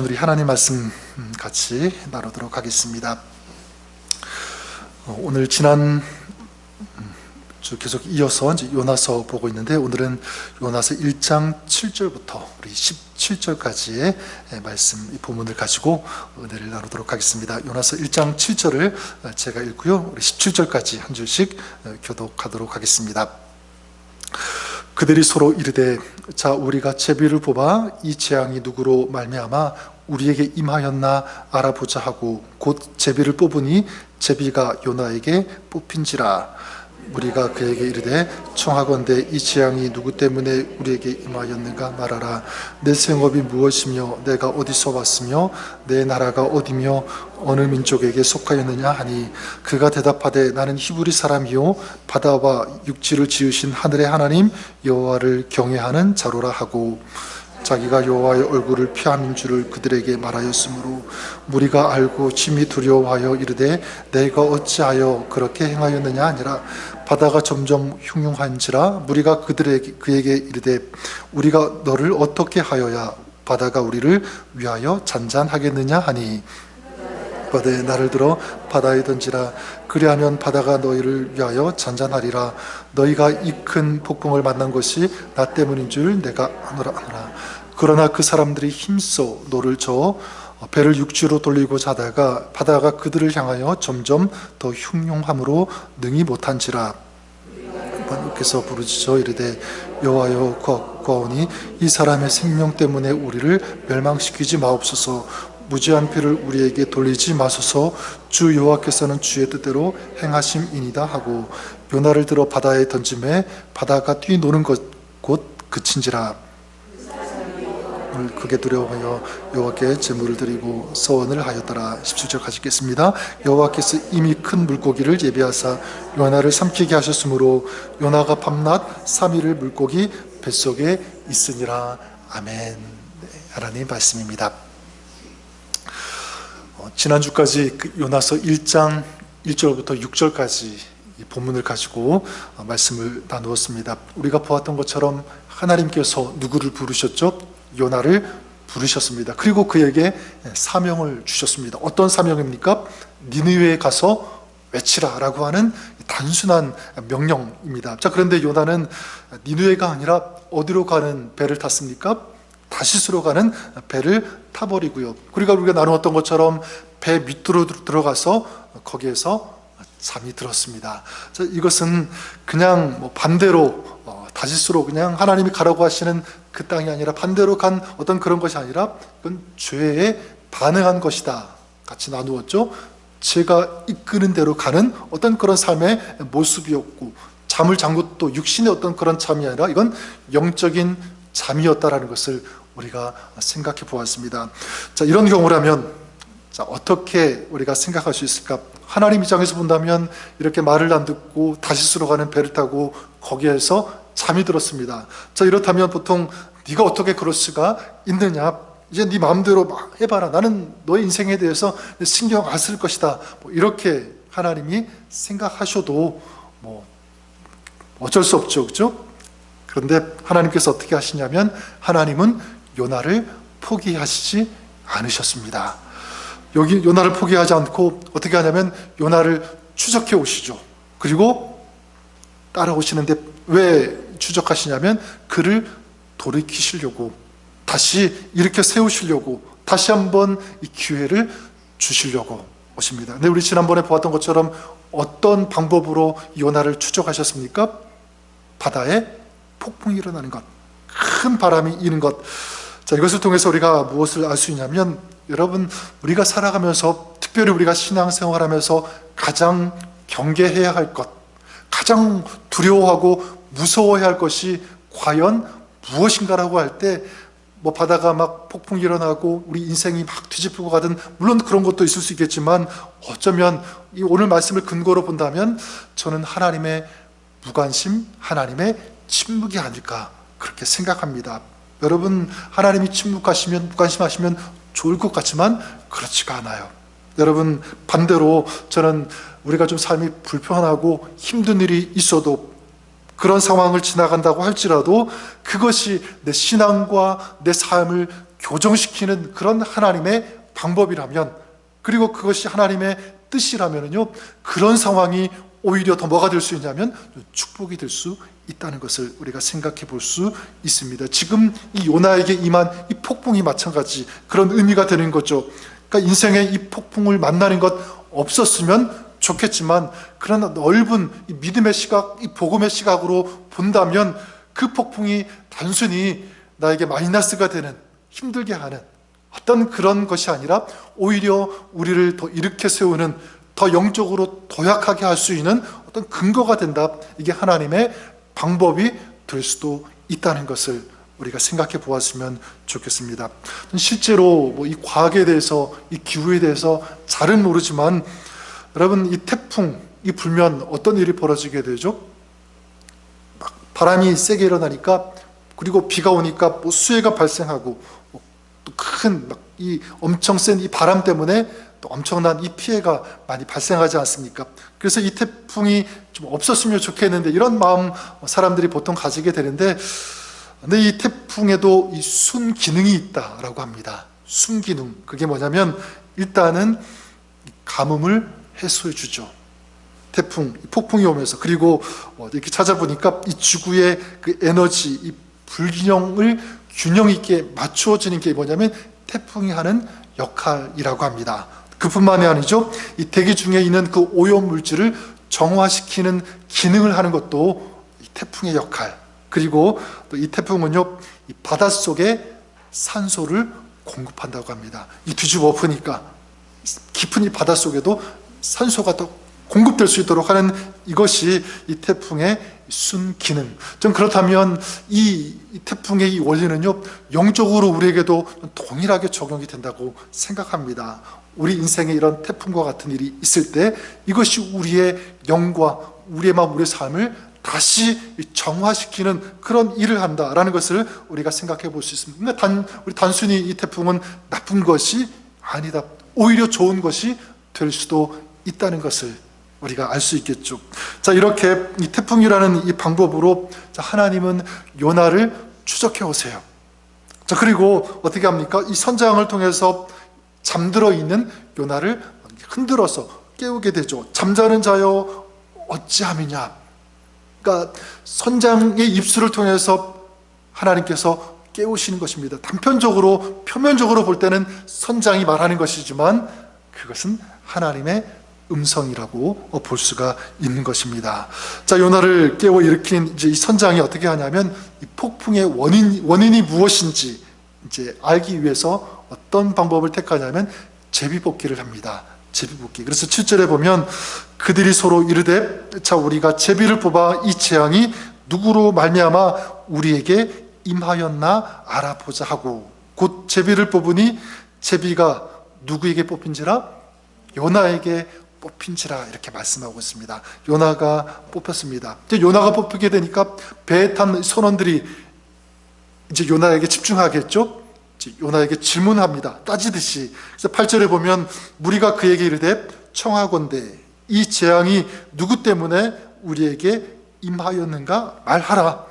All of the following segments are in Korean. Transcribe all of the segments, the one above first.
우리 하나님 말씀 같이 나누도록 하겠습니다. 오늘 지난 주 계속 이어서 이제 요나서 보고 있는데, 오늘은 요나서 1장 7절부터 우리 17절까지의 말씀, 이 본문을 가지고 은혜를 나누도록 하겠습니다. 요나서 1장 7절을 제가 읽고요, 우리 17절까지 한 줄씩 교독하도록 하겠습니다. 그들이 서로 이르되, 자 우리가 제비를 뽑아 이 재앙이 누구로 말미암아 우리에게 임하였나 알아보자 하고 곧 제비를 뽑으니 제비가 요나에게 뽑힌지라. 우리가 그에게 이르되, 청하건대 이 재앙이 누구 때문에 우리에게 임하였는가 말하라. 내 생업이 무엇이며 내가 어디서 왔으며 내 나라가 어디며 어느 민족에게 속하였느냐 하니, 그가 대답하되 나는 히브리 사람이요 바다와 육지를 지으신 하늘의 하나님 여호와를 경외하는 자로라 하고, 자기가 여호와의 얼굴을 피함인 줄을 그들에게 말하였으므로 무리가 알고 심히 두려워하여 이르되, 내가 어찌하여 그렇게 행하였느냐 하니라. 바다가 점점 흉흉한지라. 무리가 그에게 이르되, 우리가 너를 어떻게 하여야 바다가 우리를 위하여 잔잔하겠느냐 하니, 바다에 나를 들어 바다에 던지라. 그리하면 바다가 너희를 위하여 잔잔하리라. 너희가 이 큰 폭풍을 만난 것이 나 때문인 줄 내가 아노라. 그러나 그 사람들이 힘써 노를 저어 배를 육지로 돌리고자 하다가 바다가 그들을 향하여 점점 더 흉흉함으로 능히 못한지라. 하나님께서 부르짖어 이르되, 여호와여 구하오니 이 사람의 생명 때문에 우리를 멸망시키지 마옵소서. 무지한 피를 우리에게 돌리지 마소서. 주 여호와께서는 주의 뜻대로 행하심이니이다 하고, 요나를 들어 바다에 던짐에 바다가 뛰노는 것 곧 그친지라. 크게 두려워하여 여호와께 제물을 드리고 서원을 하였더라. 17절까지 읽겠습니다. 여호와께서 이미 큰 물고기를 예비하사 요나를 삼키게 하셨으므로 요나가 밤낮 3일을 물고기 뱃속에 있으니라. 아멘. 네, 하나님 말씀입니다. 지난주까지 요나서 1장 1절부터 6절까지 이 본문을 가지고 말씀을 나누었습니다. 우리가 보았던 것처럼 하나님께서 누구를 부르셨죠? 요나를 부르셨습니다. 그리고 그에게 사명을 주셨습니다. 어떤 사명입니까? 니느웨에 가서 외치라 라고 하는 단순한 명령입니다. 자, 그런데 요나는 니느웨가 아니라 어디로 가는 배를 탔습니까? 다시스로 가는 배를 타버리고요. 그러니까 우리가 나누었던 것처럼 배 밑으로 들어가서 거기에서 잠이 들었습니다. 자, 이것은 그냥 반대로 다시스로 그냥 하나님이 가라고 하시는 그 땅이 아니라 반대로 간 어떤 그런 것이 아니라, 그건 죄에 반응한 것이다 같이 나누었죠. 죄가 이끄는 대로 가는 어떤 그런 삶의 모습이었고, 잠을 잔 것도 육신의 어떤 그런 잠이 아니라 이건 영적인 잠이었다라는 것을 우리가 생각해 보았습니다. 자, 이런 경우라면 자, 어떻게 우리가 생각할 수 있을까? 하나님 입장에서 본다면 이렇게 말을 안 듣고 다시스로 가는 배를 타고 거기에서 잠이 들었습니다. 자, 이렇다면 보통 네가 어떻게 그럴 수가 있느냐? 이제 네 마음대로 막 해봐라. 나는 너의 인생에 대해서 신경 안 쓸 것이다. 이렇게 하나님이 생각하셔도 어쩔 수 없죠, 그렇죠? 그런데 하나님께서 어떻게 하시냐면, 하나님은 요나를 포기하시지 않으셨습니다. 여기 요나를 포기하지 않고 어떻게 하냐면 요나를 추적해 오시죠. 그리고 따라오시는데 왜 추적하시냐면, 그를 돌이키시려고, 다시 일으켜 세우시려고, 다시 한번 이 기회를 주시려고 오십니다. 근데 우리 지난번에 보았던 것처럼 어떤 방법으로 요나를 추적하셨습니까? 바다에 폭풍이 일어나는 것, 큰 바람이 이는 것. 자, 이것을 통해서 우리가 무엇을 알 수 있냐면, 여러분, 우리가 살아가면서, 특별히 우리가 신앙생활하면서 가장 경계해야 할 것, 가장 두려워하고 무서워해야 할 것이 과연 무엇인가라고 할 때, 바다가 막 폭풍이 일어나고 우리 인생이 막 뒤집히고 가든, 물론 그런 것도 있을 수 있겠지만, 어쩌면 이 오늘 말씀을 근거로 본다면 저는 하나님의 무관심, 하나님의 침묵이 아닐까 그렇게 생각합니다. 여러분, 하나님이 침묵하시면, 무관심하시면 좋을 것 같지만 그렇지가 않아요. 여러분, 반대로 저는 우리가 좀 삶이 불편하고 힘든 일이 있어도, 그런 상황을 지나간다고 할지라도 그것이 내 신앙과 내 삶을 교정시키는 그런 하나님의 방법이라면, 그리고 그것이 하나님의 뜻이라면요, 그런 상황이 오히려 더 뭐가 될 수 있냐면 축복이 될 수 있다는 것을 우리가 생각해 볼 수 있습니다. 지금 이 요나에게 임한 이 폭풍이 마찬가지 그런 의미가 되는 거죠. 그러니까 인생에 이 폭풍을 만나는 것 없었으면 좋겠지만, 그러나 넓은 이 믿음의 시각, 이 복음의 시각으로 본다면 그 폭풍이 단순히 나에게 마이너스가 되는, 힘들게 하는 어떤 그런 것이 아니라 오히려 우리를 더 일으켜 세우는, 더 영적으로 도약하게 할 수 있는 어떤 근거가 된다. 이게 하나님의 방법이 될 수도 있다는 것을 우리가 생각해 보았으면 좋겠습니다. 실제로 이 과학에 대해서, 이 기후에 대해서 잘은 모르지만, 여러분, 이 태풍이 불면 어떤 일이 벌어지게 되죠? 막 바람이 세게 일어나니까, 그리고 비가 오니까 수해가 발생하고, 또 큰 이 엄청 센 이 바람 때문에 또 엄청난 이 피해가 많이 발생하지 않습니까? 그래서 이 태풍이 좀 없었으면 좋겠는데, 이런 마음 사람들이 보통 가지게 되는데, 근데 이 태풍에도 이 순기능이 있다라고 합니다. 순기능. 그게 뭐냐면 일단은 가뭄을 해소해 주죠. 태풍, 폭풍이 오면서. 그리고 이렇게 찾아보니까 이 지구의 그 에너지, 이 불균형을 균형 있게 맞추어지는 게 뭐냐면 태풍이 하는 역할이라고 합니다. 그뿐만이 아니죠. 이 대기 중에 있는 그 오염 물질을 정화시키는 기능을 하는 것도 이 태풍의 역할. 그리고 또 이 태풍은요, 이 바닷속에 산소를 공급한다고 합니다. 이 뒤집어 엎으니까 깊은 이 바닷속에도 산소가 더 공급될 수 있도록 하는 이것이 이 태풍의 순기능. 좀 그렇다면 이 태풍의 이 원리는요, 영적으로 우리에게도 동일하게 적용이 된다고 생각합니다. 우리 인생에 이런 태풍과 같은 일이 있을 때 이것이 우리의 영과 우리의 마음, 우리의 삶을 다시 정화시키는 그런 일을 한다라는 것을 우리가 생각해 볼 수 있습니다. 그러니까 우리 단순히 이 태풍은 나쁜 것이 아니다, 오히려 좋은 것이 될 수도 있다는 것을 우리가 알 수 있겠죠. 자, 이렇게 이 태풍이라는 이 방법으로 하나님은 요나를 추적해 오세요. 자, 그리고 어떻게 합니까? 이 선장을 통해서 잠들어 있는 요나를 흔들어서 깨우게 되죠. 잠자는 자여 어찌함이냐. 그러니까 선장의 입술을 통해서 하나님께서 깨우시는 것입니다. 단편적으로, 표면적으로 볼 때는 선장이 말하는 것이지만 그것은 하나님의 음성이라고 볼 수가 있는 것입니다. 자, 요나를 깨워 일으킨 이제 이 선장이 어떻게 하냐면 이 폭풍의 원인이 무엇인지 이제 알기 위해서 어떤 방법을 택하냐면 제비뽑기를 합니다. 제비뽑기. 그래서 7절에 보면 그들이 서로 이르되, 자, 우리가 제비를 뽑아 이 재앙이 누구로 말미암아 우리에게 임하였나 알아보자 하고, 곧 제비를 뽑으니 제비가 누구에게 뽑힌지라? 요나에게 뽑힌지라, 이렇게 말씀하고 있습니다. 요나가 뽑혔습니다. 이제 요나가 뽑히게 되니까 배에 탄 선원들이 이제 요나에게 집중하겠죠. 요나에게 질문합니다. 따지듯이. 그래서 8절에 보면 무리가 그에게 이르되 청하건대 이 재앙이 누구 때문에 우리에게 임하였는가 말하라.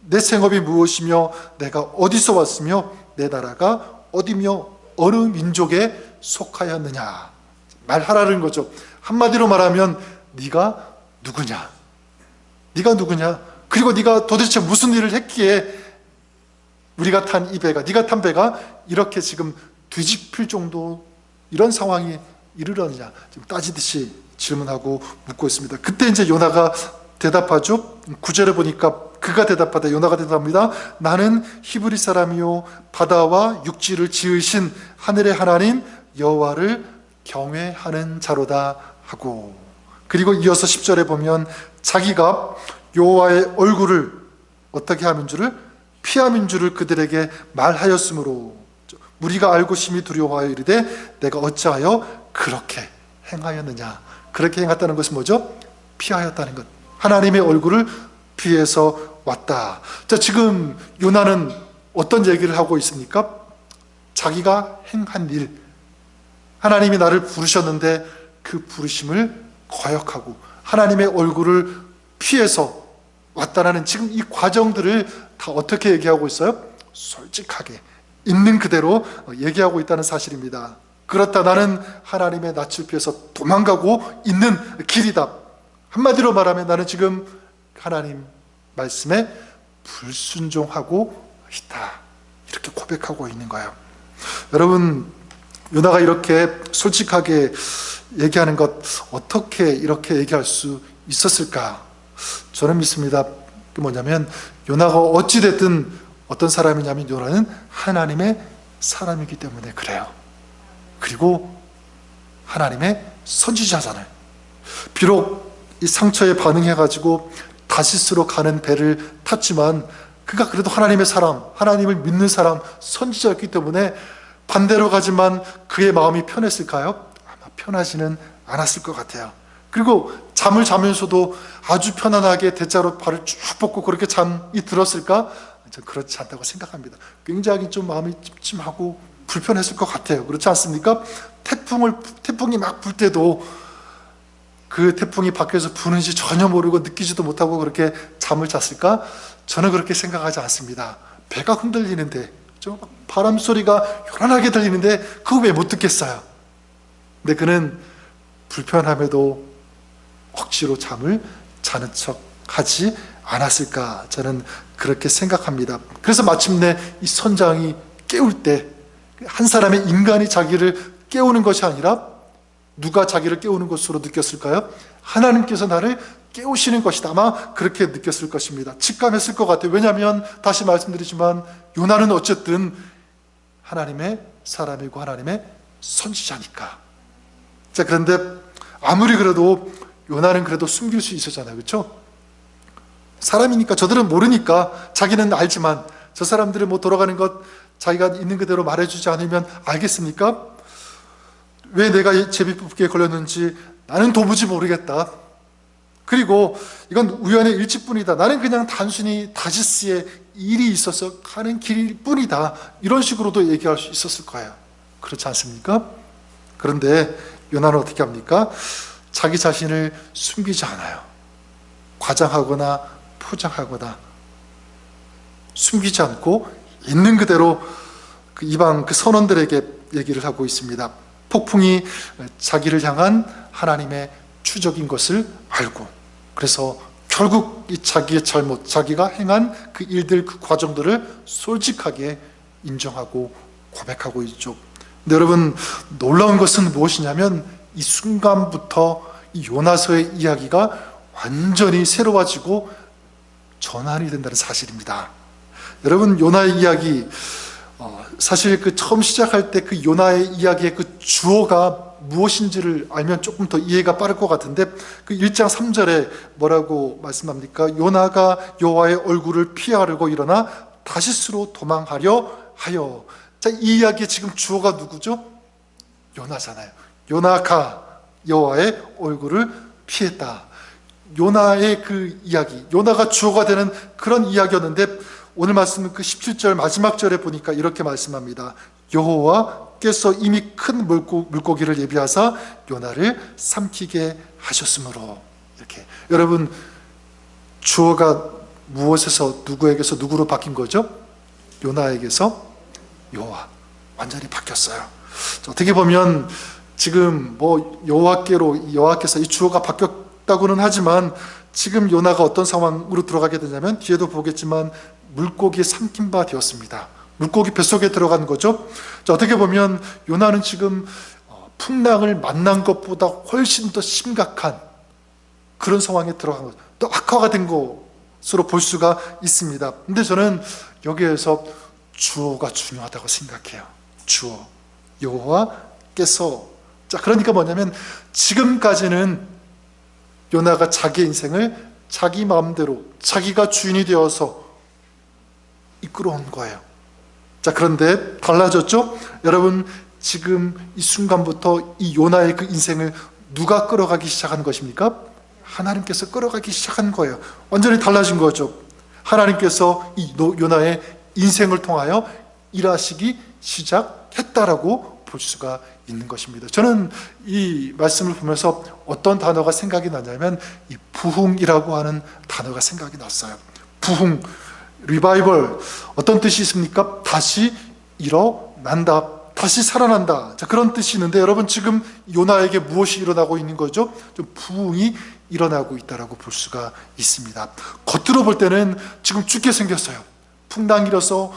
내 생업이 무엇이며 내가 어디서 왔으며 내 나라가 어디며 어느 민족에 속하였느냐 말하라는 거죠. 한마디로 말하면 네가 누구냐, 네가 누구냐, 그리고 네가 도대체 무슨 일을 했기에 우리가 탄 이 배가, 네가 탄 배가 이렇게 지금 뒤집힐 정도 이런 상황이 이르렀느냐, 지금 따지듯이 질문하고 묻고 있습니다. 그때 이제 요나가 대답하죠. 9절에 보니까 그가 대답하다 요나가 대답합니다. 나는 히브리 사람이요 바다와 육지를 지으신 하늘의 하나님 여호와를 경외하는 자로다 하고, 그리고 이어서 10절에 보면 자기가 여호와의 얼굴을 어떻게 하는 줄을 피함인 줄을 그들에게 말하였으므로 무리가 알고 심히 두려워하여 이르되 내가 어찌하여 그렇게 행하였느냐. 그렇게 행했다는 것은 뭐죠? 피하였다는 것. 하나님의 얼굴을 피해서 왔다. 자, 지금 요나는 어떤 얘기를 하고 있습니까? 자기가 행한 일, 하나님이 나를 부르셨는데 그 부르심을 거역하고 하나님의 얼굴을 피해서 왔다라는 지금 이 과정들을 다 어떻게 얘기하고 있어요? 솔직하게, 있는 그대로 얘기하고 있다는 사실입니다. 그렇다, 나는 하나님의 낯을 피해서 도망가고 있는 길이다. 한마디로 말하면 나는 지금 하나님 말씀에 불순종하고 있다, 이렇게 고백하고 있는 거예요. 여러분, 요나가 이렇게 솔직하게 얘기하는 것, 어떻게 이렇게 얘기할 수 있었을까? 저는 믿습니다. 뭐냐면 요나가 어찌됐든 어떤 사람이냐면 요나는 하나님의 사람이기 때문에 그래요. 그리고 하나님의 선지자잖아요. 비록 이 상처에 반응해가지고 다시스로 가는 배를 탔지만 그가 그래도 하나님의 사람, 하나님을 믿는 사람, 선지자였기 때문에 반대로 가지만 그의 마음이 편했을까요? 아마 편하지는 않았을 것 같아요. 그리고 잠을 자면서도 아주 편안하게 대자로 발을 쭉 뻗고 그렇게 잠이 들었을까? 저는 그렇지 않다고 생각합니다. 굉장히 좀 마음이 찜찜하고 불편했을 것 같아요. 그렇지 않습니까? 태풍이 막 불 때도 그 태풍이 밖에서 부는지 전혀 모르고 느끼지도 못하고 그렇게 잠을 잤을까? 저는 그렇게 생각하지 않습니다. 배가 흔들리는데, 바람 소리가 요란하게 들리는데 그거 왜 못 듣겠어요? 근데 그는 불편함에도 억지로 잠을 자는 척 하지 않았을까? 저는 그렇게 생각합니다. 그래서 마침내 이 선장이 깨울 때, 한 사람의 인간이 자기를 깨우는 것이 아니라 누가 자기를 깨우는 것으로 느꼈을까요? 하나님께서 나를 깨우시는 것이다. 아마 그렇게 느꼈을 것입니다. 직감했을 것 같아요. 왜냐하면 다시 말씀드리지만 요나는 어쨌든 하나님의 사람이고 하나님의 선지자니까. 자, 그런데 아무리 그래도 요나는 그래도 숨길 수 있었잖아요. 그렇죠? 사람이니까, 저들은 모르니까, 자기는 알지만 저 사람들은 뭐 돌아가는 것 자기가 있는 그대로 말해주지 않으면 알겠습니까? 왜 내가 제비뽑기에 걸렸는지 나는 도무지 모르겠다. 그리고 이건 우연의 일치뿐이다. 나는 그냥 단순히 다시스에 일이 있어서 가는 길일 뿐이다. 이런 식으로도 얘기할 수 있었을 거예요. 그렇지 않습니까? 그런데 요나는 어떻게 합니까? 자기 자신을 숨기지 않아요. 과장하거나 포장하거나 숨기지 않고 있는 그대로 그 이방 그 선원들에게 얘기를 하고 있습니다. 폭풍이 자기를 향한 하나님의 추적인 것을 알고, 그래서 결국 이 자기의 잘못, 자기가 행한 그 일들, 그 과정들을 솔직하게 인정하고 고백하고 있죠. 근데 여러분, 놀라운 것은 무엇이냐면 이 순간부터 이 요나서의 이야기가 완전히 새로워지고 전환이 된다는 사실입니다. 여러분, 요나의 이야기, 사실 그 처음 시작할 때 그 요나의 이야기의 그 주어가 무엇인지를 알면 조금 더 이해가 빠를 것 같은데, 그 1장 3절에 뭐라고 말씀합니까? 요나가 여호와의 얼굴을 피하려고 일어나 다시스로 도망하려 하여. 자, 이 이야기의 지금 주어가 누구죠? 요나잖아요. 요나가 여호와의 얼굴을 피했다. 요나의 그 이야기, 요나가 주어가 되는 그런 이야기였는데, 오늘 말씀은 그 17절 마지막 절에 보니까 이렇게 말씀합니다. 여호와께서 이미 큰 물고기를 예비하사 요나를 삼키게 하셨으므로. 이렇게. 여러분, 주어가 무엇에서 누구에게서 누구로 바뀐 거죠? 요나에게서 여호와. 완전히 바뀌었어요. 어떻게 보면 지금 뭐 여호와께서 이 주어가 바뀌었다고는 하지만 지금 요나가 어떤 상황으로 들어가게 되냐면 뒤에도 보겠지만 물고기에 삼킨 바 되었습니다. 물고기 뱃속에 들어간 거죠. 자, 어떻게 보면 요나는 지금 풍랑을 만난 것보다 훨씬 더 심각한 그런 상황에 들어간 거죠. 또 악화가 된 것으로 볼 수가 있습니다. 근데 저는 여기에서 주어가 중요하다고 생각해요. 주어, 여호와께서. 자, 그러니까 뭐냐면 지금까지는 요나가 자기 인생을 자기 마음대로 자기가 주인이 되어서 이끌어온 거예요. 자, 그런데 달라졌죠? 여러분, 지금 이 순간부터 이 요나의 그 인생을 누가 끌어가기 시작한 것입니까? 하나님께서 끌어가기 시작한 거예요. 완전히 달라진 거죠. 하나님께서 이 요나의 인생을 통하여 일하시기 시작했다라고 볼 수가 있는 것입니다. 저는 이 말씀을 보면서 어떤 단어가 생각이 나냐면 이 부흥이라고 하는 단어가 생각이 났어요. 부흥, 리바이벌. 어떤 뜻이 있습니까? 다시 일어난다, 다시 살아난다. 자, 그런 뜻이 있는데 여러분 지금 요나에게 무엇이 일어나고 있는 거죠? 좀 부흥이 일어나고 있다라고 볼 수가 있습니다. 겉으로 볼 때는 지금 죽게 생겼어요. 풍랑 일어서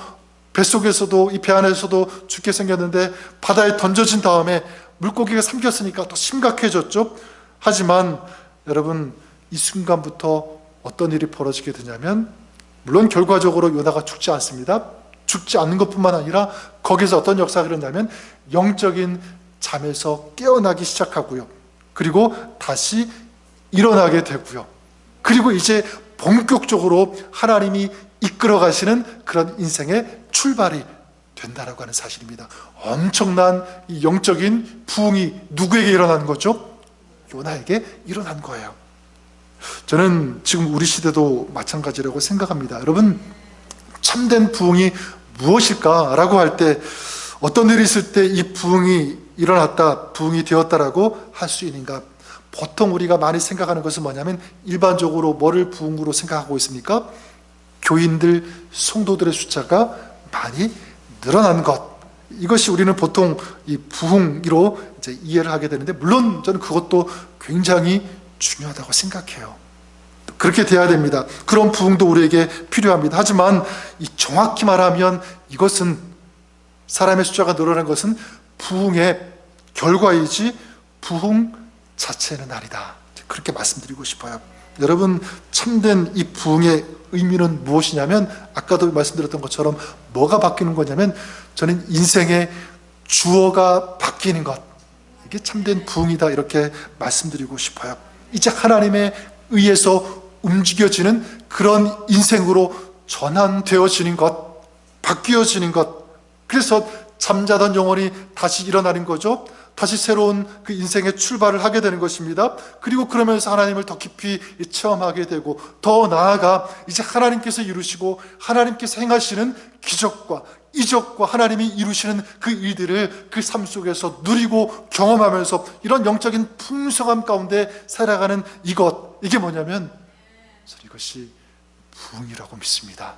뱃속에서도 이 배 안에서도 죽게 생겼는데 바다에 던져진 다음에 물고기가 삼켰으니까 더 심각해졌죠. 하지만 여러분 이 순간부터 어떤 일이 벌어지게 되냐면 물론 결과적으로 요나가 죽지 않습니다. 죽지 않는 것뿐만 아니라 거기서 어떤 역사가 일어나면 영적인 잠에서 깨어나기 시작하고요. 그리고 다시 일어나게 되고요. 그리고 이제 본격적으로 하나님이 이끌어 가시는 그런 인생의 출발이 된다라고 하는 사실입니다. 엄청난 이 영적인 부흥이 누구에게 일어난 거죠? 요나에게 일어난 거예요. 저는 지금 우리 시대도 마찬가지라고 생각합니다. 여러분, 참된 부흥이 무엇일까라고 할 때 어떤 일이 있을 때 이 부흥이 일어났다, 부흥이 되었다라고 할 수 있는가? 보통 우리가 많이 생각하는 것은 뭐냐면 일반적으로 뭐를 부흥으로 생각하고 있습니까? 교인들, 성도들의 숫자가 많이 늘어난 것, 이것이 우리는 보통 이 부흥으로 이제 이해를 하게 되는데, 물론 저는 그것도 굉장히 중요하다고 생각해요. 그렇게 돼야 됩니다. 그런 부흥도 우리에게 필요합니다. 하지만 이 정확히 말하면 이것은, 사람의 숫자가 늘어난 것은 부흥의 결과이지 부흥 자체는 아니다. 그렇게 말씀드리고 싶어요. 여러분, 참된 이 부흥의 의미는 무엇이냐면 아까도 말씀드렸던 것처럼 뭐가 바뀌는 거냐면, 저는 인생의 주어가 바뀌는 것, 이게 참된 부흥이다, 이렇게 말씀드리고 싶어요. 이제 하나님에 의해서 움직여지는 그런 인생으로 전환되어지는 것, 바뀌어지는 것. 그래서 잠자던 영혼이 다시 일어나는 거죠. 다시 새로운 그 인생의 출발을 하게 되는 것입니다. 그리고 그러면서 하나님을 더 깊이 체험하게 되고, 더 나아가 이제 하나님께서 이루시고 하나님께서 행하시는 기적과 이적과 하나님이 이루시는 그 일들을 그 삶 속에서 누리고 경험하면서 이런 영적인 풍성함 가운데 살아가는 이것, 이게 뭐냐면 이것이 부흥이라고 믿습니다.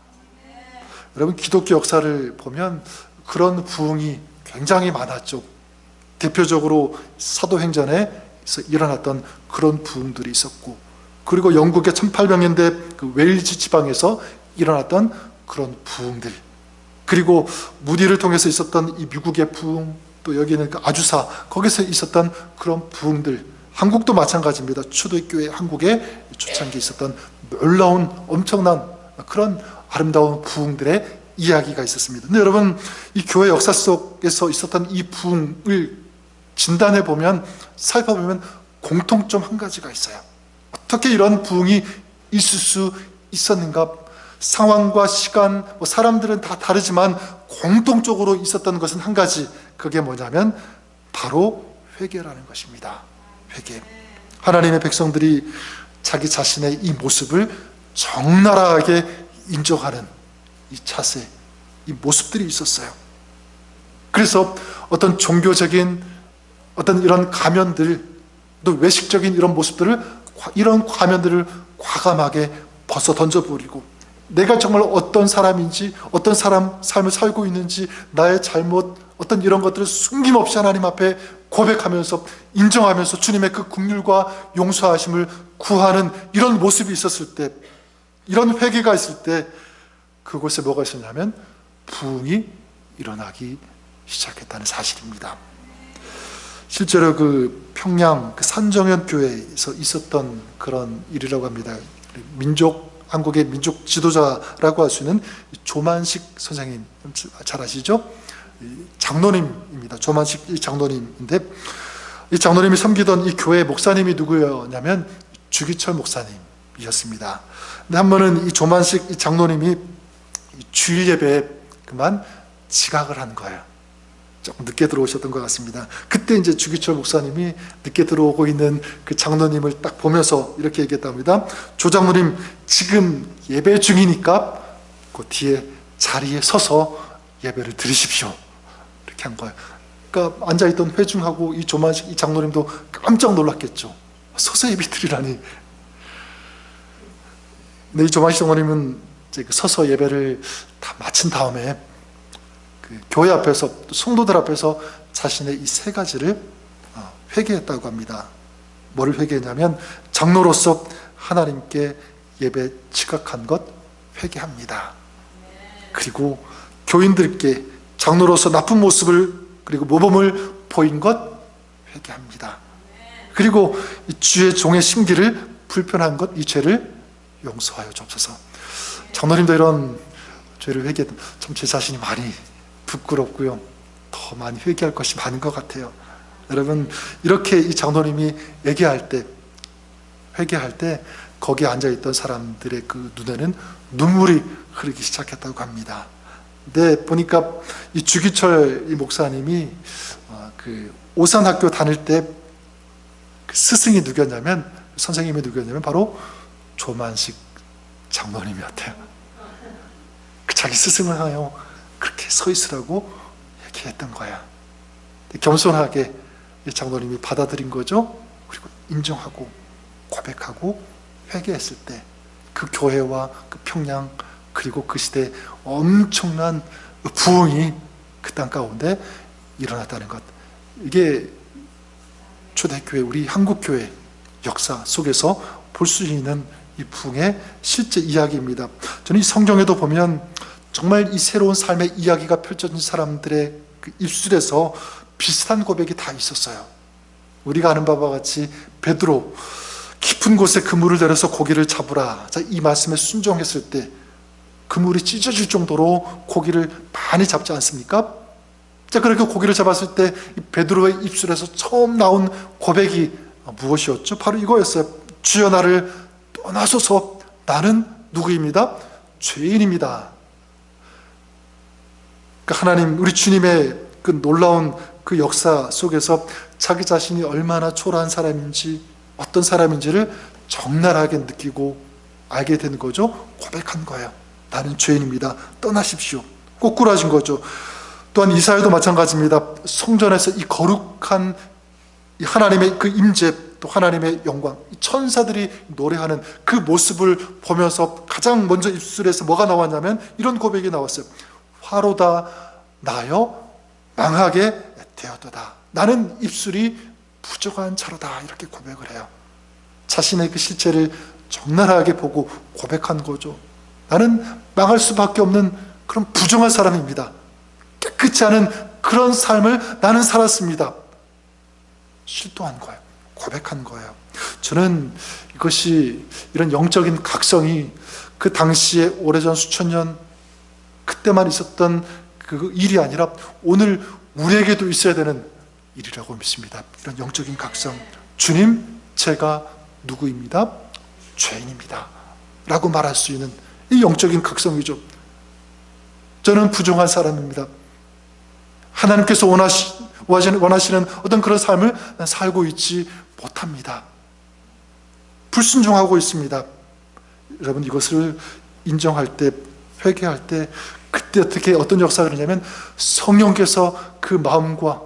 여러분, 기독교 역사를 보면 그런 부흥이 굉장히 많았죠. 대표적으로 사도행전에서 일어났던 그런 부흥들이 있었고, 그리고 영국의 1800년대 그 웨일즈 지방에서 일어났던 그런 부흥들, 그리고 무디를 통해서 있었던 이 미국의 부흥, 또 여기는 그 아주사, 거기서 있었던 그런 부흥들, 한국도 마찬가지입니다. 초대교회 한국의 초창기에 있었던 놀라운 엄청난 그런 아름다운 부흥들의 이야기가 있었습니다. 근데 여러분, 이 교회 역사 속에서 있었던 이 부흥을 진단해 보면, 살펴보면 공통점 한 가지가 있어요. 어떻게 이런 부흥이 있을 수 있었는가? 상황과 시간, 사람들은 다 다르지만 공통적으로 있었던 것은 한 가지, 그게 뭐냐면 바로 회개라는 것입니다. 회개. 하나님의 백성들이 자기 자신의 이 모습을 적나라하게 인정하는 이 자세, 이 모습들이 있었어요. 그래서 어떤 종교적인 어떤 이런 가면들, 또 외식적인 이런 모습들을, 이런 가면들을 과감하게 벗어 던져버리고, 내가 정말 어떤 사람인지, 어떤 삶을 살고 있는지, 나의 잘못, 어떤 이런 것들을 숨김없이 하나님 앞에 고백하면서, 인정하면서 주님의 그 긍휼과 용서하심을 구하는 이런 모습이 있었을 때, 이런 회개가 있을 때 그곳에 뭐가 있었냐면 부흥이 일어나기 시작했다는 사실입니다. 실제로 그 평양 그 산정현 교회에서 있었던 그런 일이라고 합니다. 한국의 민족 지도자라고 할 수 있는 조만식 선생님, 잘 아시죠? 장로님입니다. 조만식 장로님인데, 이 장로님이 섬기던 이 교회 목사님이 누구였냐면 주기철 목사님이었습니다. 근데 한 번은 이 조만식 이 장로님이 주일 예배에 그만 지각을 한 거예요. 조금 늦게 들어오셨던 것 같습니다. 그때 이제 주기철 목사님이 늦게 들어오고 있는 그 장로님을 딱 보면서 이렇게 얘기했답니다. 조 장로님, 지금 예배 중이니까 그 뒤에 자리에 서서 예배를 드리십시오. 이렇게 한 거예요. 그러니까 앉아있던 회중하고 이 조만식 이 장로님도 깜짝 놀랐겠죠. 서서 예배 드리라니. 근데 이 조만식 장로님은 이제 서서 예배를 다 마친 다음에 그 교회 앞에서, 성도들 앞에서 자신의 이 세 가지를 회개했다고 합니다. 뭐를 회개했냐면 장로로서 하나님께 예배 지각한 것 회개합니다. 그리고 교인들께 장로로서 나쁜 모습을 그리고 모범을 보인 것 회개합니다. 그리고 주의 종의 심기를 불편한 것, 이 죄를 용서하여 주옵소서. 장로님도 이런 죄를 회개했던, 참 제 자신이 많이 부끄럽고요, 더 많이 회개할 것이 많은 것 같아요. 여러분, 이렇게 이 장로님이 회개할 때 거기에 앉아있던 사람들의 그 눈에는 눈물이 흐르기 시작했다고 합니다. 근데 보니까 이 주기철 이 목사님이 그 오산학교 다닐 때 그 스승이 누구였냐면, 선생님이 누구였냐면 바로 조만식 장로님이었대요. 그 자기 스승을 하여 그렇게 서 있으라고 얘기했던 거야. 겸손하게 이 장로님이 받아들인 거죠. 그리고 인정하고 고백하고 회개했을 때 그 교회와 그 평양 그리고 그 시대에 엄청난 부흥이 그 땅 가운데 일어났다는 것, 이게 초대교회, 우리 한국교회 역사 속에서 볼 수 있는 이 부흥의 실제 이야기입니다. 저는 이 성경에도 보면 정말 이 새로운 삶의 이야기가 펼쳐진 사람들의 그 입술에서 비슷한 고백이 다 있었어요. 우리가 아는 바와 같이 베드로, 깊은 곳에 그물을 내려서 고기를 잡으라, 자, 이 말씀에 순종했을 때 그물이 찢어질 정도로 고기를 많이 잡지 않습니까? 자, 그렇게 고기를 잡았을 때 베드로의 입술에서 처음 나온 고백이 무엇이었죠? 바로 이거였어요. 주여 나를 떠나소서, 나는 누구입니다? 죄인입니다. 그러니까 하나님, 우리 주님의 그 놀라운 그 역사 속에서 자기 자신이 얼마나 초라한 사람인지, 어떤 사람인지를 적나라하게 느끼고 알게 되는 거죠. 고백한 거예요. 나는 죄인입니다. 떠나십시오. 꼬꾸라진 거죠. 또한 이사야도 마찬가지입니다. 성전에서 이 거룩한 하나님의 그 임재, 또 하나님의 영광, 천사들이 노래하는 그 모습을 보면서 가장 먼저 입술에서 뭐가 나왔냐면 이런 고백이 나왔어요. 화로다 나여 망하게 되었도다. 나는 입술이 부족한 자로다. 이렇게 고백을 해요. 자신의 그 실체를 적나라하게 보고 고백한 거죠. 나는 망할 수밖에 없는 그런 부정한 사람입니다. 깨끗지 않은 그런 삶을 나는 살았습니다. 실토한 거예요. 고백한 거예요. 저는 이것이, 이런 영적인 각성이 그 당시에 오래전 수천 년 그때만 있었던 그 일이 아니라 오늘 우리에게도 있어야 되는 일이라고 믿습니다. 이런 영적인 각성. 주님, 제가 누구입니다? 죄인입니다 라고 말할 수 있는 이 영적인 각성이죠. 저는 부정한 사람입니다. 하나님께서 원하시는 어떤 그런 삶을 살고 있지 못합니다. 불순종하고 있습니다. 여러분, 이것을 인정할 때, 회개할 때, 그때 어떤 역사가 일어나냐면 성령께서 그 마음과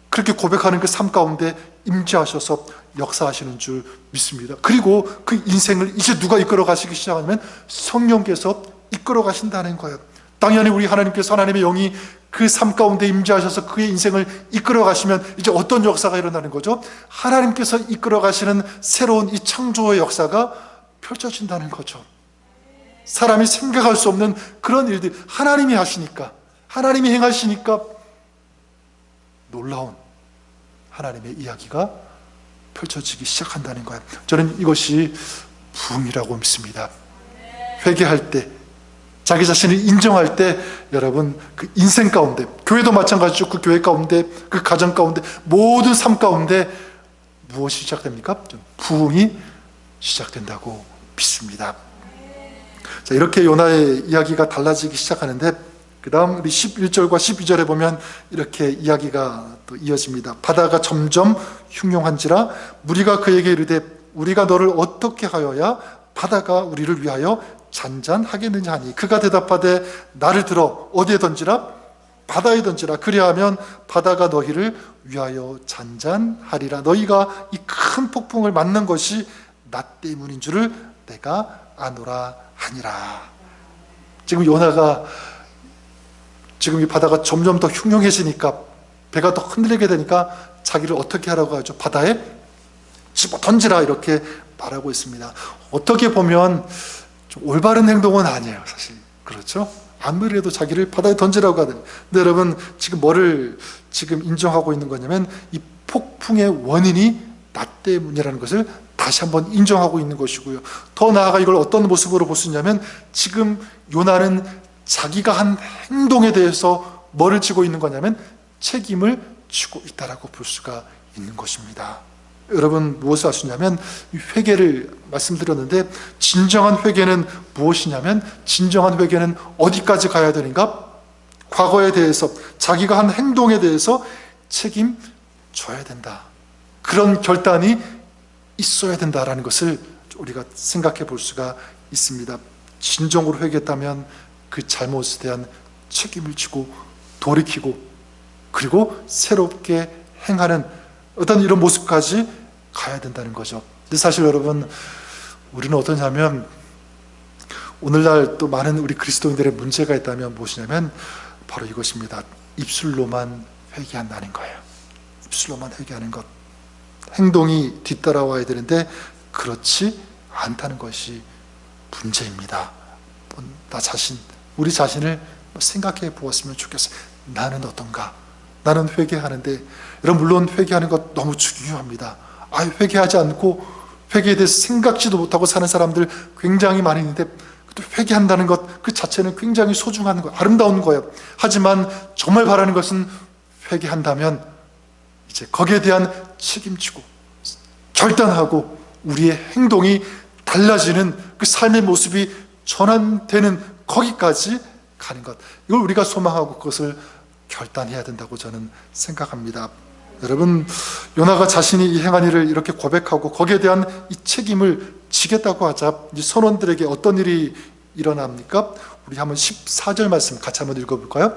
그렇게 고백하는 그 삶 가운데 임재하셔서 역사하시는 줄 믿습니다. 그리고 그 인생을 이제 누가 이끌어 가시기 시작하면 성령께서 이끌어 가신다는 거예요. 당연히 우리 하나님께서, 하나님의 영이 그 삶 가운데 임재하셔서 그의 인생을 이끌어 가시면 이제 어떤 역사가 일어나는 거죠? 하나님께서 이끌어 가시는 새로운 이 창조의 역사가 펼쳐진다는 거죠. 사람이 생각할 수 없는 그런 일들, 하나님이 하시니까, 하나님이 행하시니까 놀라운 하나님의 이야기가 펼쳐지기 시작한다는 거예요. 저는 이것이 부흥이라고 믿습니다. 회개할 때, 자기 자신을 인정할 때, 여러분, 그 인생 가운데, 교회도 마찬가지죠. 그 교회 가운데, 그 가정 가운데, 모든 삶 가운데 무엇이 시작됩니까? 부흥이 시작된다고 믿습니다. 자, 이렇게 요나의 이야기가 달라지기 시작하는데, 그 다음 우리 11절과 12절에 보면 이렇게 이야기가 또 이어집니다. 바다가 점점 흉흉한지라 무리가 그에게 이르되 우리가 너를 어떻게 하여야 바다가 우리를 위하여 잔잔하겠느냐 하니, 그가 대답하되 나를 들어 어디에 던지라? 바다에 던지라. 그리하면 바다가 너희를 위하여 잔잔하리라. 너희가 이 큰 폭풍을 맞는 것이 나 때문인 줄을 내가 아노라 하니라. 지금 요나가 지금 이 바다가 점점 더 흉흉해지니까 배가 더 흔들리게 되니까 자기를 어떻게 하라고 하죠? 바다에 집어 던지라 이렇게 말하고 있습니다. 어떻게 보면 좀 올바른 행동은 아니에요, 사실. 그렇죠? 아무래도 자기를 바다에 던지라고 하더니. 근데 여러분, 지금 뭐를 지금 인정하고 있는 거냐면 이 폭풍의 원인이 나 때문이라는 것을 다시 한번 인정하고 있는 것이고요. 더 나아가 이걸 어떤 모습으로 볼 수 있냐면 지금 요나는 자기가 한 행동에 대해서 뭐를 지고 있는 거냐면 책임을 지고 있다라고 볼 수가 있는 것입니다. 여러분, 무엇을 알 수 있냐면 회개를 말씀드렸는데, 진정한 회개는 무엇이냐면, 진정한 회개는 어디까지 가야 되는가? 과거에 대해서, 자기가 한 행동에 대해서 책임져야 된다. 그런 결단이 있어야 된다라는 것을 우리가 생각해 볼 수가 있습니다. 진정으로 회개했다면 그 잘못에 대한 책임을 지고 돌이키고, 그리고 새롭게 행하는 어떤 이런 모습까지 가야 된다는 거죠. 근데 사실 여러분, 우리는 어떠냐면 오늘날 또 많은 우리 그리스도인들의 문제가 있다면 무엇이냐면 바로 이것입니다. 입술로만 회개한다는 거예요. 입술로만 회개하는 것. 행동이 뒤따라와야 되는데 그렇지 않다는 것이 문제입니다. 나 자신, 우리 자신을 생각해 보았으면 좋겠어요. 나는 어떤가? 나는 회개하는데, 여러분, 물론 회개하는 것 너무 중요합니다. 회개하지 않고 회개에 대해서 생각지도 못하고 사는 사람들 굉장히 많이 있는데, 또 회개한다는 것 그 자체는 굉장히 소중한 거, 아름다운 거예요. 하지만 정말 바라는 것은 회개한다면 이제 거기에 대한 책임지고 결단하고 우리의 행동이 달라지는 그 삶의 모습이 전환되는 거기까지 가는 것, 이걸 우리가 소망하고 그것을 결단해야 된다고 저는 생각합니다. 여러분, 요나가 자신이 이 행한 일을 이렇게 고백하고 거기에 대한 이 책임을 지겠다고 하자 이 선원들에게 어떤 일이 일어납니까? 우리 한번 14절 말씀 같이 한번 읽어볼까요?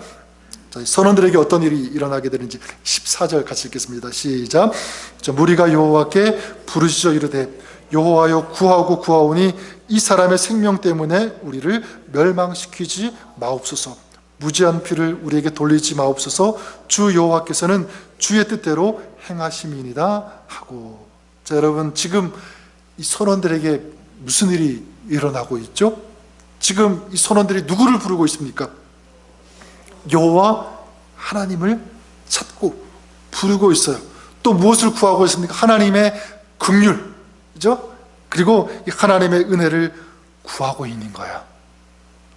선원들에게 어떤 일이 일어나게 되는지 14절 같이 읽겠습니다. 시작. 무리가 여호와께 부르짖어 이르되 여호와여 구하고 구하오니 이 사람의 생명 때문에 우리를 멸망시키지 마옵소서. 무지한 피를 우리에게 돌리지 마옵소서. 주 여호와께서는 주의 뜻대로 행하심이니이다 하고. 자, 여러분, 지금 이 선원들에게 무슨 일이 일어나고 있죠? 지금 이 선원들이 누구를 부르고 있습니까? 여호와 하나님을 찾고 부르고 있어요. 또 무엇을 구하고 있습니까? 하나님의 긍휼, 그죠? 그리고 이 하나님의 은혜를 구하고 있는 거예요.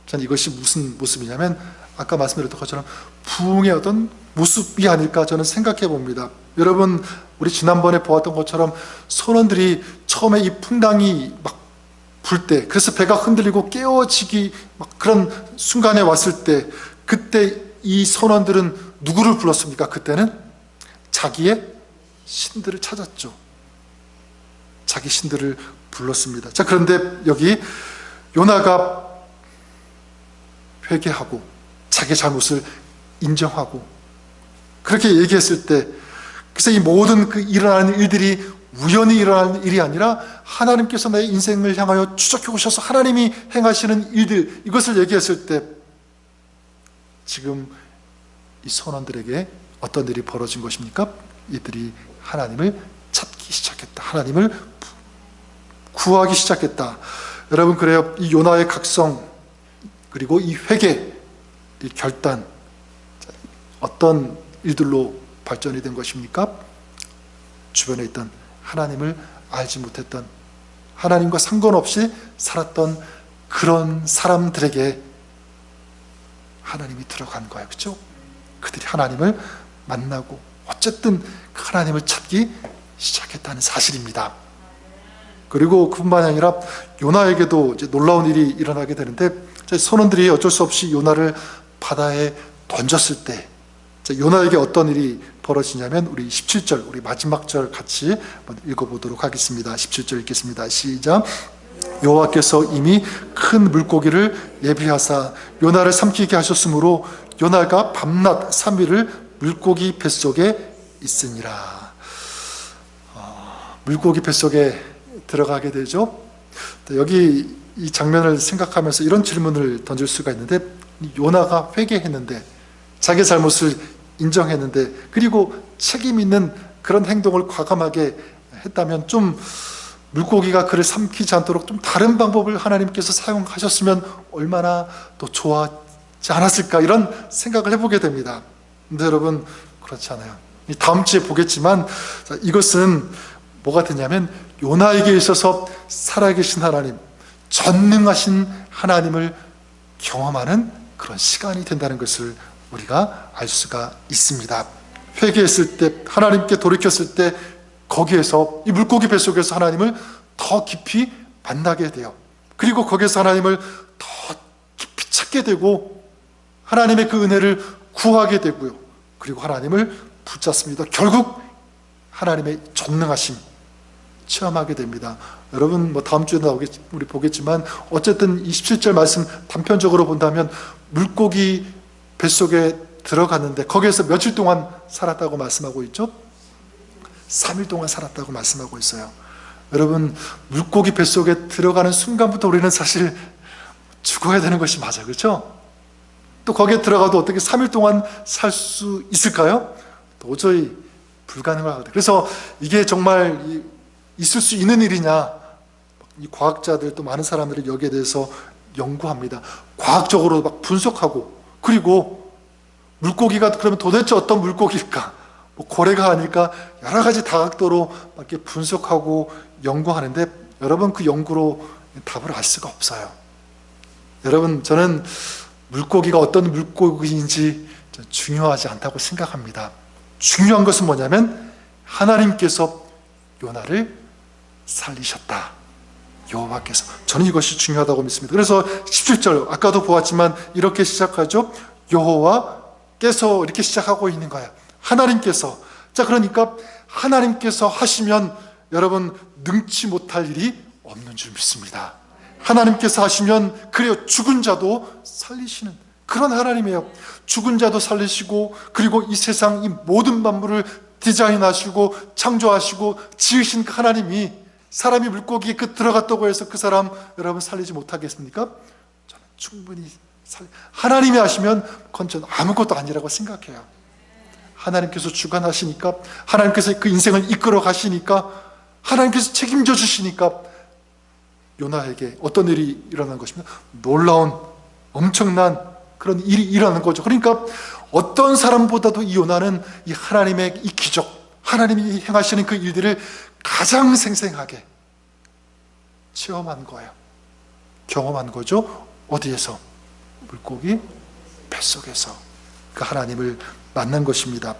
저는 이것이 무슨 모습이냐면 아까 말씀드렸던 것처럼 부흥의 어떤 모습이 아닐까 저는 생각해 봅니다. 여러분, 우리 지난번에 보았던 것처럼 선원들이 처음에 이 풍랑이 막 불 때, 그래서 배가 흔들리고 깨어지기 막 그런 순간에 왔을 때, 그때 이 선원들은 누구를 불렀습니까? 그때는 자기의 신들을 찾았죠. 자기 신들을 불렀습니다. 자, 그런데 여기 요나가 회개하고 자기 잘못을 인정하고 그렇게 얘기했을 때, 그래서 이 모든 그 일어나는 일들이 우연히 일어나는 일이 아니라 하나님께서 나의 인생을 향하여 추적해 오셔서 하나님이 행하시는 일들, 이것을 얘기했을 때 지금 이 선원들에게 어떤 일이 벌어진 것입니까? 이들이 하나님을 찾기 시작했다. 하나님을 구하기 시작했다. 여러분, 그래요. 이 요나의 각성, 그리고 이 회개, 이 결단, 어떤 일들로 발전이 된 것입니까? 주변에 있던 하나님을 알지 못했던, 하나님과 상관없이 살았던 그런 사람들에게 하나님이 들어간 거예요. 그렇죠? 그들이 하나님을 만나고 어쨌든 하나님을 찾기 시작했다는 사실입니다. 그리고 그뿐만이 아니라 요나에게도 이제 놀라운 일이 일어나게 되는데, 선원들이 어쩔 수 없이 요나를 바다에 던졌을 때 요나에게 어떤 일이 벌어지냐면 우리 17절, 우리 마지막 절 같이 한번 읽어보도록 하겠습니다. 17절 읽겠습니다. 시작. 여호와께서 이미 큰 물고기를 예비하사 요나를 삼키게 하셨으므로 요나가 밤낮 3일을 물고기 뱃속에 있으니라. 물고기 뱃속에 들어가게 되죠. 여기 이 장면을 생각하면서 이런 질문을 던질 수가 있는데, 요나가 회개했는데 자기 잘못을 인정했는데, 그리고 책임 있는 그런 행동을 과감하게 했다면 좀 물고기가 그를 삼키지 않도록 좀 다른 방법을 하나님께서 사용하셨으면 얼마나 더 좋았지 않았을까, 이런 생각을 해보게 됩니다. 근데 여러분, 그렇지 않아요. 다음 주에 보겠지만 이것은 뭐가 되냐면 요나에게 있어서 살아계신 하나님, 전능하신 하나님을 경험하는 그런 시간이 된다는 것을 우리가 알 수가 있습니다. 회개했을 때, 하나님께 돌이켰을 때, 거기에서, 이 물고기 뱃속에서 하나님을 더 깊이 만나게 돼요. 그리고 거기에서 하나님을 더 깊이 찾게 되고 하나님의 그 은혜를 구하게 되고요. 그리고 하나님을 붙잡습니다. 결국 하나님의 전능하심 체험하게 됩니다. 여러분, 다음 주에 우리 보겠지만 어쨌든 27절 말씀 단편적으로 본다면 물고기 뱃속에 들어갔는데 거기에서 며칠 동안 살았다고 말씀하고 있죠? 3일 동안 살았다고 말씀하고 있어요. 여러분, 물고기 뱃속에 들어가는 순간부터 우리는 사실 죽어야 되는 것이 맞아요. 그렇죠? 또 거기에 들어가도 어떻게 3일 동안 살 수 있을까요? 도저히 불가능하거든요. 그래서 이게 정말 있을 수 있는 일이냐, 이 과학자들 또 많은 사람들이 여기에 대해서 연구합니다. 과학적으로 막 분석하고, 그리고 물고기가 그러면 도대체 어떤 물고기일까? 고래가 아닐까? 여러 가지 다각도로 이렇게 분석하고 연구하는데, 여러분, 그 연구로 답을 알 수가 없어요. 여러분, 저는 물고기가 어떤 물고기인지 중요하지 않다고 생각합니다. 중요한 것은 뭐냐면 하나님께서 요나를 살리셨다. 여호와께서. 저는 이것이 중요하다고 믿습니다. 그래서 17절 아까도 보았지만 이렇게 시작하죠. 여호와께서 이렇게 시작하고 있는 거예요. 하나님께서. 자, 그러니까 하나님께서 하시면 여러분 능치 못할 일이 없는 줄 믿습니다. 하나님께서 하시면 그래요, 죽은 자도 살리시는 그런 하나님이에요. 죽은 자도 살리시고, 그리고 이 세상 이 모든 만물을 디자인하시고 창조하시고 지으신 그 하나님이 사람이 물고기에 들어갔다고 해서 그 사람 여러분 살리지 못하겠습니까? 저는 충분히 하나님이 하시면 그건 저는 아무것도 아니라고 생각해요. 하나님께서 주관하시니까, 하나님께서 그 인생을 이끌어 가시니까, 하나님께서 책임져 주시니까 요나에게 어떤 일이 일어난 것입니다. 놀라운 엄청난 그런 일이 일어나는 거죠. 그러니까 어떤 사람보다도 이 요나는 이 하나님의 이 기적, 하나님이 행하시는 그 일들을 가장 생생하게 체험한 거예요. 경험한 거죠. 어디에서? 물고기 뱃속에서 그 하나님을 만난 것입니다.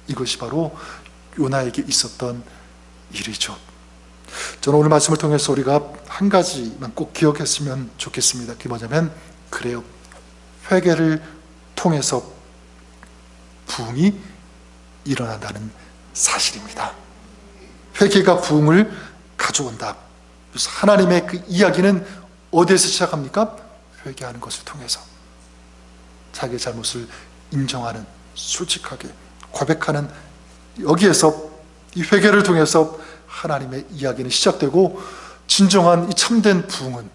이것이 바로 요나에게 있었던 일이죠. 저는 오늘 말씀을 통해서 우리가 한 가지만 꼭 기억했으면 좋겠습니다. 그게 뭐냐면, 그래요, 회개를 통해서 부흥이 일어난다는 사실입니다. 회개가 부흥을 가져온다. 그래서 하나님의 그 이야기는 어디에서 시작합니까? 회개하는 것을 통해서 자기의 잘못을 인정하는, 솔직하게 고백하는, 여기에서 이 회개를 통해서 하나님의 이야기는 시작되고 진정한 이 참된 부흥은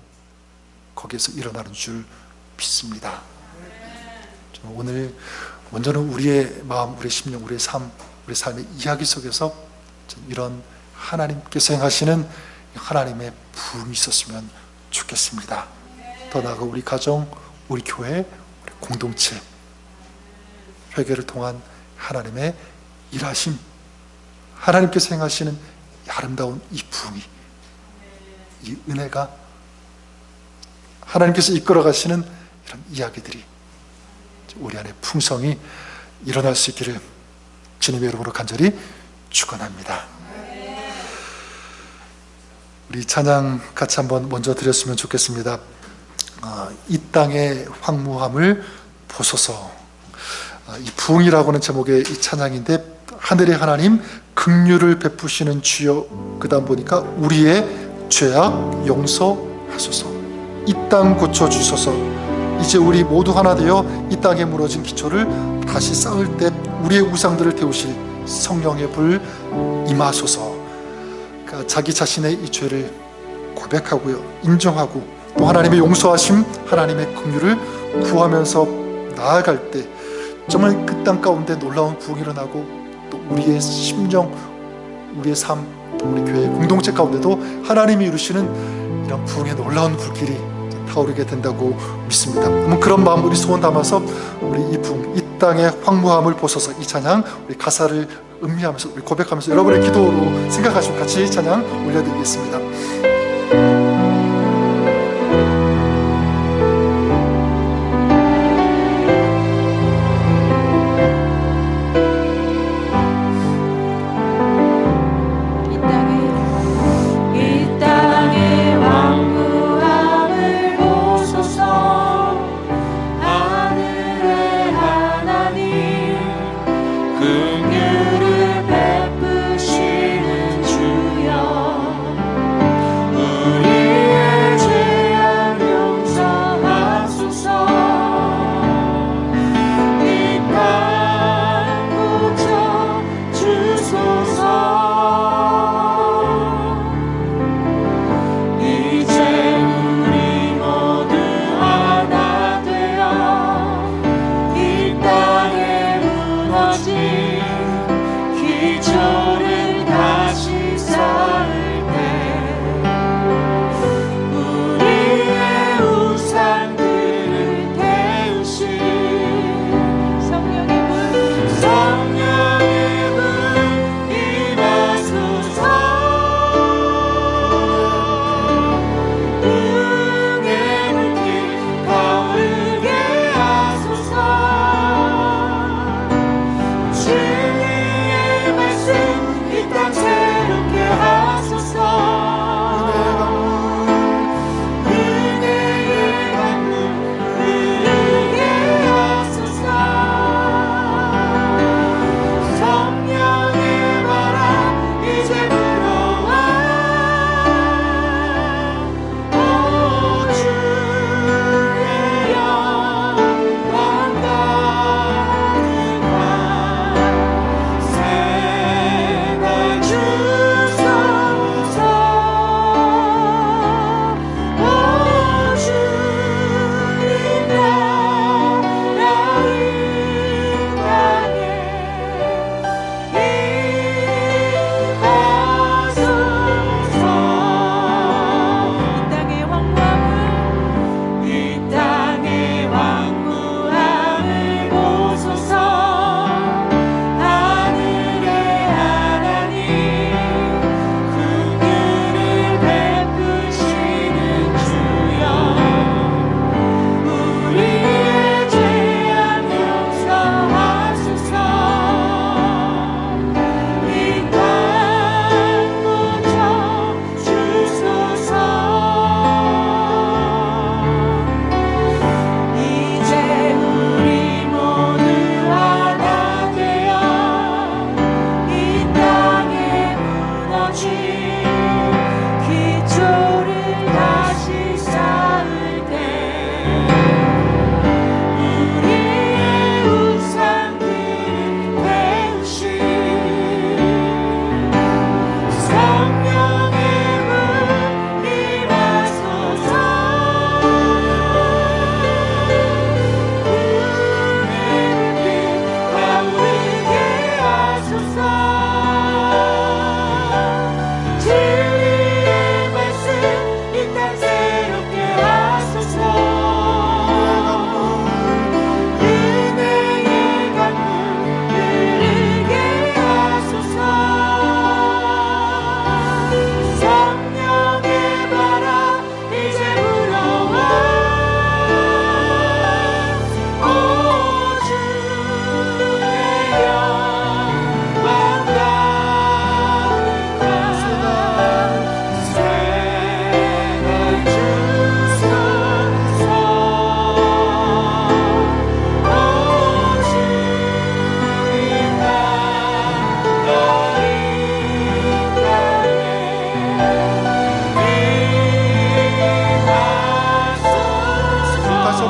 거기에서 일어나는 줄 믿습니다. 오늘 먼저는 우리의 마음, 우리의 심령, 우리의 삶, 우리 삶의 이야기 속에서 이런 하나님께서 행하시는 하나님의 부흥이 있었으면 좋겠습니다. 더 나아가 우리 가정, 우리 교회, 우리 공동체, 회개를 통한 하나님의 일하심, 하나님께서 행하시는 아름다운 이 부흥이, 이 은혜가, 하나님께서 이끌어 가시는 이런 이야기들이 우리 안에 풍성히 일어날 수 있기를 주님의 이름으로 간절히 축원합니다. 우리 찬양 같이 한번 먼저 드렸으면 좋겠습니다. 이 땅의 황무함을 보소서. 이 부흥이라고는 제목의 이 찬양인데, 하늘의 하나님 긍휼을 베푸시는 주여, 그 다음 보니까 우리의 죄악 용서하소서, 이 땅 고쳐주소서. 이제 우리 모두 하나 되어 이 땅에 무너진 기초를 다시 쌓을 때 우리의 우상들을 태우실 성령의 불 임하소서. 그러니까 자기 자신의 이 죄를 고백하고요, 인정하고, 또 하나님의 용서하심, 하나님의 긍휼을 구하면서 나아갈 때 정말 그 땅 가운데 놀라운 부흥이 일어나고 또 우리의 심령, 우리의 삶, 또 우리 교회 공동체 가운데도 하나님이 이루시는 이런 부흥의 놀라운 불길이 타오르게 된다고 믿습니다. 그런 마음 우리 소원 담아서 우리 이 부흥, 이 땅의 황무함을 보소서, 이 찬양 우리 가사를 음미하면서 우리 고백하면서 여러분의 기도로 생각하시고 같이 찬양 올려드리겠습니다.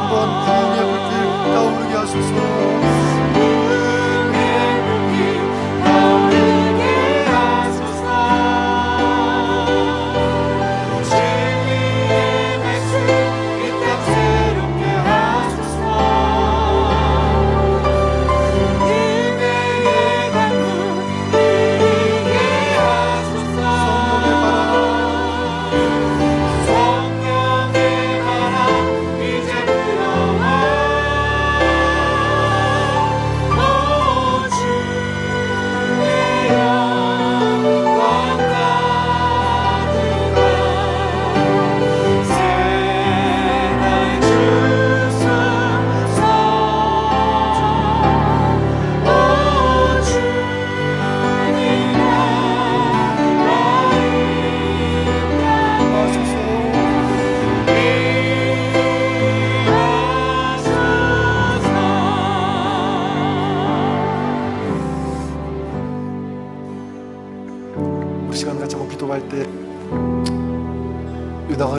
한번 부흥의 불길 타오르게 하소서.